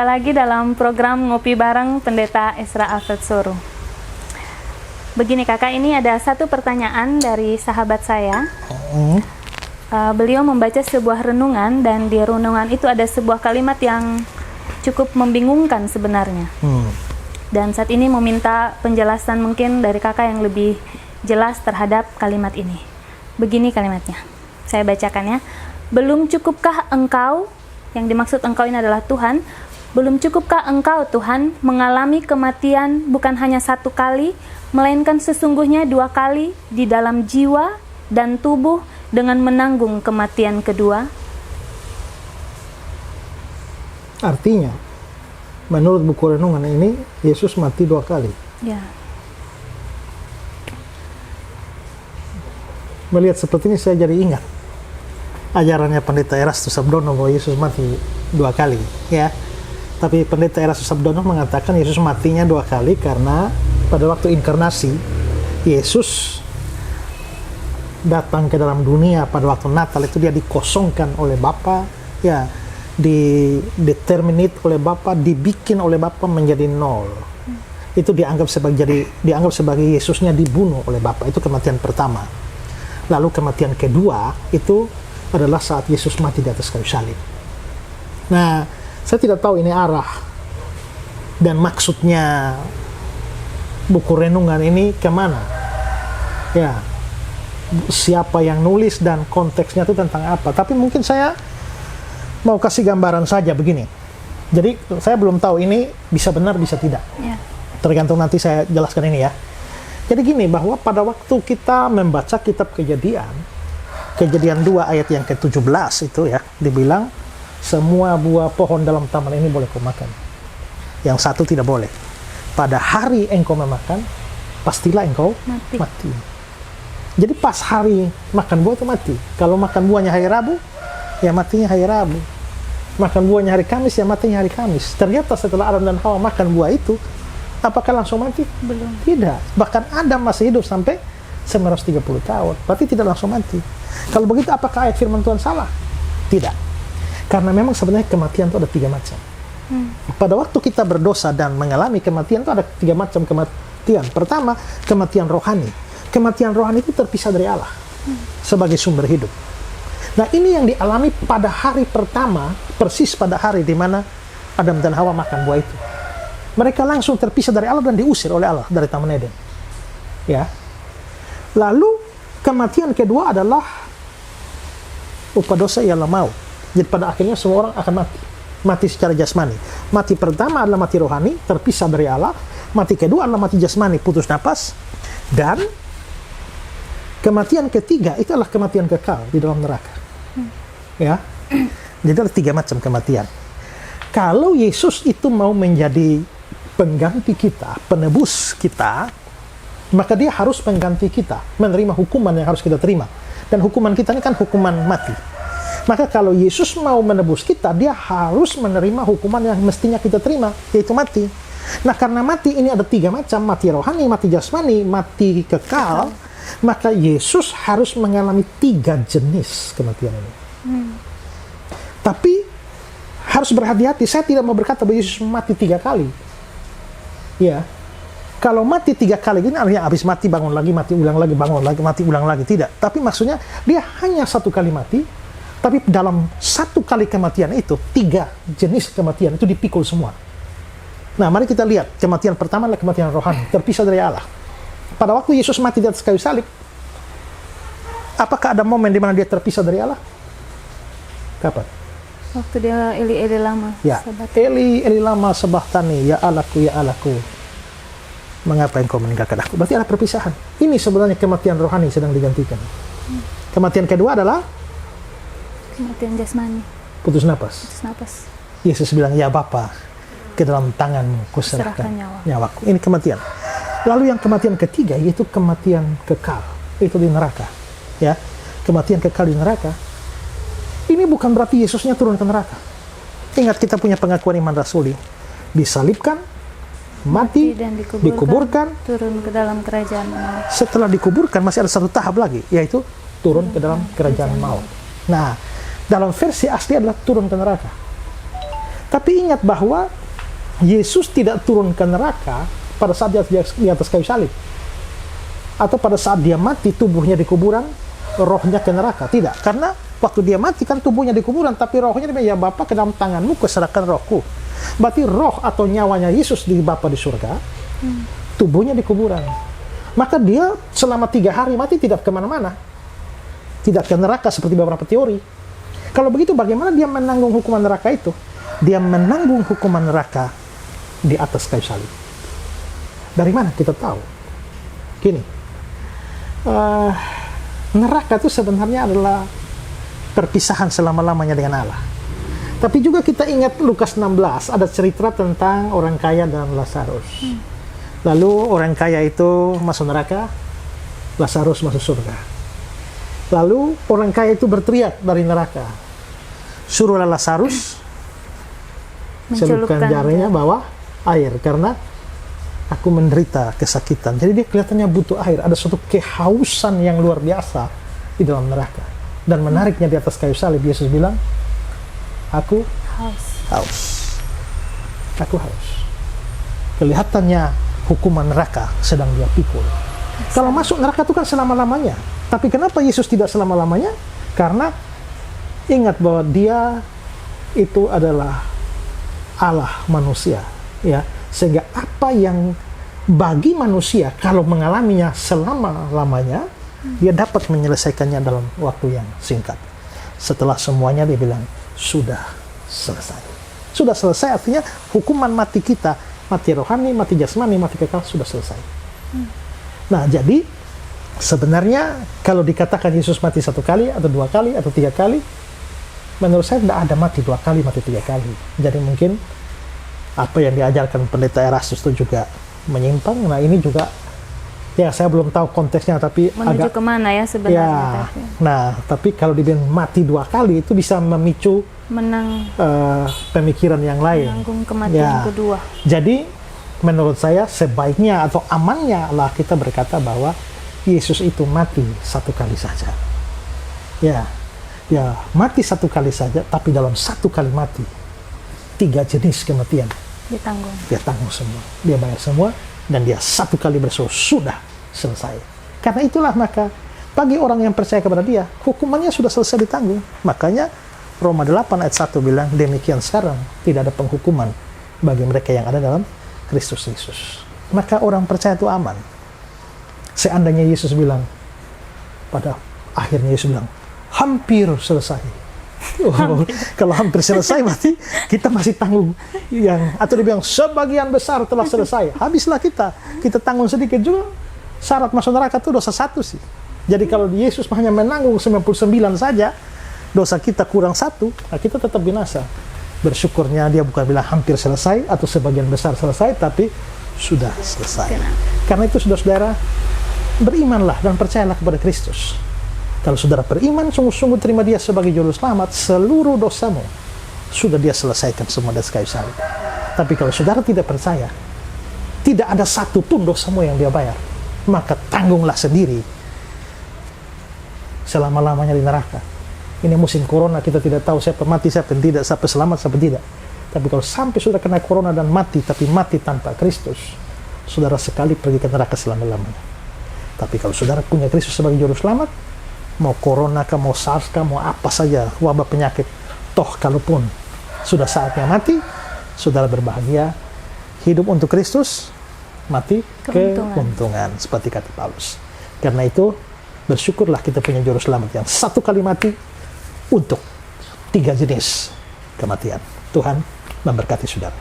Jumpa lagi dalam program Ngopi Bareng Pendeta Ezra Alfred Soru. Begini kakak, ini ada satu pertanyaan dari sahabat saya. Beliau membaca sebuah renungan, dan di renungan itu ada sebuah kalimat yang cukup membingungkan sebenarnya. Dan saat ini meminta penjelasan mungkin dari kakak yang lebih jelas terhadap kalimat ini. Begini kalimatnya, saya bacakan ya. Belum cukupkah engkau, yang dimaksud engkau ini adalah Tuhan, belum cukupkah engkau Tuhan mengalami kematian bukan hanya satu kali, melainkan sesungguhnya 2 kali di dalam jiwa dan tubuh dengan menanggung kematian kedua? Artinya, menurut buku renungan ini, Yesus mati 2 kali. Ya. Melihat seperti ini saya jadi ingat ajarannya Pendeta Erastus Sabdono bahwa Yesus mati 2 kali, ya. Tapi Pendeta Erastus Sabdono mengatakan Yesus matinya 2 kali karena pada waktu inkarnasi Yesus datang ke dalam dunia pada waktu Natal itu dia dikosongkan oleh Bapa, ya, dideterminate oleh Bapa, dibikin oleh Bapa menjadi nol. Itu dianggap sebagai Yesusnya dibunuh oleh Bapa. Itu kematian pertama. Lalu kematian kedua itu adalah saat Yesus mati di atas kayu salib. Nah, saya tidak tahu ini arah dan maksudnya buku renungan ini kemana. Ya, siapa yang nulis dan konteksnya itu tentang apa. Tapi mungkin saya mau kasih gambaran saja begini. Jadi saya belum tahu ini bisa benar bisa tidak. Ya. Tergantung nanti saya jelaskan ini ya. Jadi gini, bahwa pada waktu kita membaca kitab Kejadian 2 ayat yang ke-17 itu ya, dibilang semua buah pohon dalam taman ini boleh kau makan. Yang satu tidak boleh. Pada hari engkau memakan, pastilah engkau mati. Jadi pas hari makan buah itu mati. Kalau makan buahnya hari Rabu, ya matinya hari Rabu. Makan buahnya hari Kamis, ya matinya hari Kamis. Ternyata setelah Adam dan Hawa makan buah itu, apakah langsung mati? Belum. Tidak. Bahkan Adam masih hidup sampai 930 tahun. Berarti tidak langsung mati. Kalau begitu, apakah ayat firman Tuhan salah? Tidak. Karena memang sebenarnya kematian itu ada 3 macam. Pada waktu kita berdosa dan mengalami kematian itu ada 3 macam kematian. Pertama, kematian rohani. Kematian rohani itu terpisah dari Allah sebagai sumber hidup. Nah, ini yang dialami pada hari pertama, persis pada hari di mana Adam dan Hawa makan buah itu. Mereka langsung terpisah dari Allah dan diusir oleh Allah dari Taman Eden. Ya. Lalu kematian kedua adalah upah dosa ialah maut. Jadi pada akhirnya semua orang akan mati. Mati secara jasmani. Mati pertama adalah mati rohani, terpisah dari Allah. Mati kedua adalah mati jasmani, putus napas. Dan kematian ketiga itu adalah kematian kekal di dalam neraka. Ya. Jadi ada 3 macam kematian. Kalau Yesus itu mau menjadi pengganti kita, penebus kita, maka dia harus mengganti kita, menerima hukuman yang harus kita terima. Dan hukuman kita ini kan hukuman mati. Maka kalau Yesus mau menebus kita, dia harus menerima hukuman yang mestinya kita terima, yaitu mati. Nah, karena mati ini ada 3 macam, mati rohani, mati jasmani, mati kekal, maka Yesus harus mengalami 3 jenis kematian ini. Tapi harus berhati-hati, saya tidak mau berkata bahwa Yesus mati 3 kali. Ya, kalau mati 3 kali ini artinya habis mati bangun lagi, mati ulang lagi, bangun lagi, mati ulang lagi, tidak. Tapi maksudnya dia hanya 1 kali mati, tapi dalam 1 kali kematian itu 3 jenis kematian itu dipikul semua. Nah, mari kita lihat. Kematian pertama adalah kematian rohani, terpisah dari Allah. Pada waktu Yesus mati di atas kayu salib, apakah ada momen di mana dia terpisah dari Allah? Kapan? Waktu dia Eli lama. Ya, Eli lama sabachthani, ya Allahku, mengapa engkau meninggalkan aku? Berarti ada perpisahan. Ini sebenarnya kematian rohani sedang digantikan. Kematian kedua adalah kematian jasmani. Putus napas. Yesus bilang, ya Bapa, ke dalam tanganmu kuserahkan nyawaku. Ini kematian. Lalu yang kematian ketiga yaitu kematian kekal. Itu di neraka. Ya, kematian kekal di neraka. Ini bukan berarti Yesusnya turun ke neraka. Ingat, kita punya pengakuan iman rasuli. Disalibkan, mati dan dikuburkan, turun ke dalam kerajaan maut. Setelah dikuburkan masih ada 1 tahap lagi, yaitu turun ke dalam kerajaan maut. Nah, dalam versi asli adalah turun ke neraka. Tapi ingat bahwa Yesus tidak turun ke neraka pada saat dia di atas kayu salib. Atau pada saat dia mati, tubuhnya di kuburan, rohnya ke neraka. Tidak, karena waktu dia mati kan tubuhnya di kuburan, tapi rohnya dia bilang, ya Bapa, ke dalam tanganmu kuserahkan rohku. Berarti roh atau nyawanya Yesus di Bapa di surga, tubuhnya di kuburan. Maka dia selama 3 hari mati tidak kemana-mana. Tidak ke neraka seperti beberapa teori. Kalau begitu bagaimana dia menanggung hukuman neraka itu? Dia menanggung hukuman neraka di atas kayu salib. Dari mana kita tahu? Gini, neraka itu sebenarnya adalah perpisahan selama-lamanya dengan Allah. Tapi juga kita ingat Lukas 16, ada cerita tentang orang kaya dan Lazarus. Lalu orang kaya itu masuk neraka, Lazarus masuk surga. Lalu orang kaya itu berteriak dari neraka, suruhlah Lazarus celupkan jarinya bawah air, karena aku menderita kesakitan. Jadi dia kelihatannya butuh air. Ada suatu kehausan yang luar biasa di dalam neraka. Dan menariknya di atas kayu salib, Yesus bilang, aku haus. Aku haus. Kelihatannya hukuman neraka sedang dia pikul. Kalau masuk neraka itu kan selama-lamanya. Tapi kenapa Yesus tidak selama-lamanya? Karena ingat bahwa dia itu adalah Allah manusia, ya, sehingga apa yang bagi manusia kalau mengalaminya selama-lamanya, dia dapat menyelesaikannya dalam waktu yang singkat. Setelah semuanya dia bilang sudah selesai. Sudah selesai artinya hukuman mati kita, mati rohani, mati jasmani, mati kekal sudah selesai. Nah, jadi sebenarnya kalau dikatakan Yesus mati 1 kali atau 2 kali atau 3 kali, menurut saya tidak ada mati 2 kali, mati 3 kali. Jadi mungkin apa yang diajarkan pendeta Erastus itu juga menyimpang. Nah, ini juga, ya saya belum tahu konteksnya, tapi menuju agak kemana ya sebenarnya. Ya, nah, tapi kalau dibilang mati 2 kali itu bisa memicu pemikiran yang lain. Menanggung kematian kedua. Jadi menurut saya sebaiknya atau amannya lah kita berkata bahwa Yesus itu mati 1 kali saja. Ya, mati 1 kali saja, tapi dalam 1 kali mati 3 jenis kematian dia tanggung semua, dia bayar semua, dan dia 1 kali bersuruh sudah selesai. Karena itulah maka bagi orang yang percaya kepada dia, hukumannya sudah selesai ditanggung. Makanya Roma 8 ayat 1 bilang, demikian sekarang tidak ada penghukuman bagi mereka yang ada dalam Kristus Yesus. Maka orang percaya itu aman. Seandainya Yesus bilang, pada akhirnya Yesus bilang hampir selesai. Kalau hampir selesai berarti kita masih tanggung yang, atau dia bilang sebagian besar telah selesai, habislah kita tanggung sedikit juga. Syarat masuk neraka itu dosa 1 sih. Jadi kalau Yesus hanya menanggung 99 saja, dosa kita kurang 1, nah kita tetap binasa. Bersyukurnya dia bukan bilang hampir selesai atau sebagian besar selesai, tapi sudah selesai. Karena itu saudara-saudara, berimanlah dan percayalah kepada Kristus. Kalau saudara beriman, sungguh-sungguh terima dia sebagai juru selamat, seluruh dosamu sudah dia selesaikan semua dari kayu salib. Tapi kalau saudara tidak percaya, tidak ada 1 pun dosamu yang dia bayar, maka tanggunglah sendiri selama-lamanya di neraka. Ini musim corona, kita tidak tahu siapa mati, siapa tidak, siapa selamat, siapa tidak. Tapi kalau sampai sudah kena corona dan mati, tapi mati tanpa Kristus, saudara sekali pergi ke neraka selama-lamanya. Tapi kalau saudara punya Kristus sebagai juru selamat, mau corona kah, mau SARS kah, mau apa saja wabah penyakit, toh kalaupun sudah saatnya mati, saudara berbahagia, hidup untuk Kristus, mati keuntungan, seperti kata Paulus. Karena itu bersyukurlah kita punya juru selamat yang 1 kali mati untuk 3 jenis kematian. Tuhan memberkati saudara.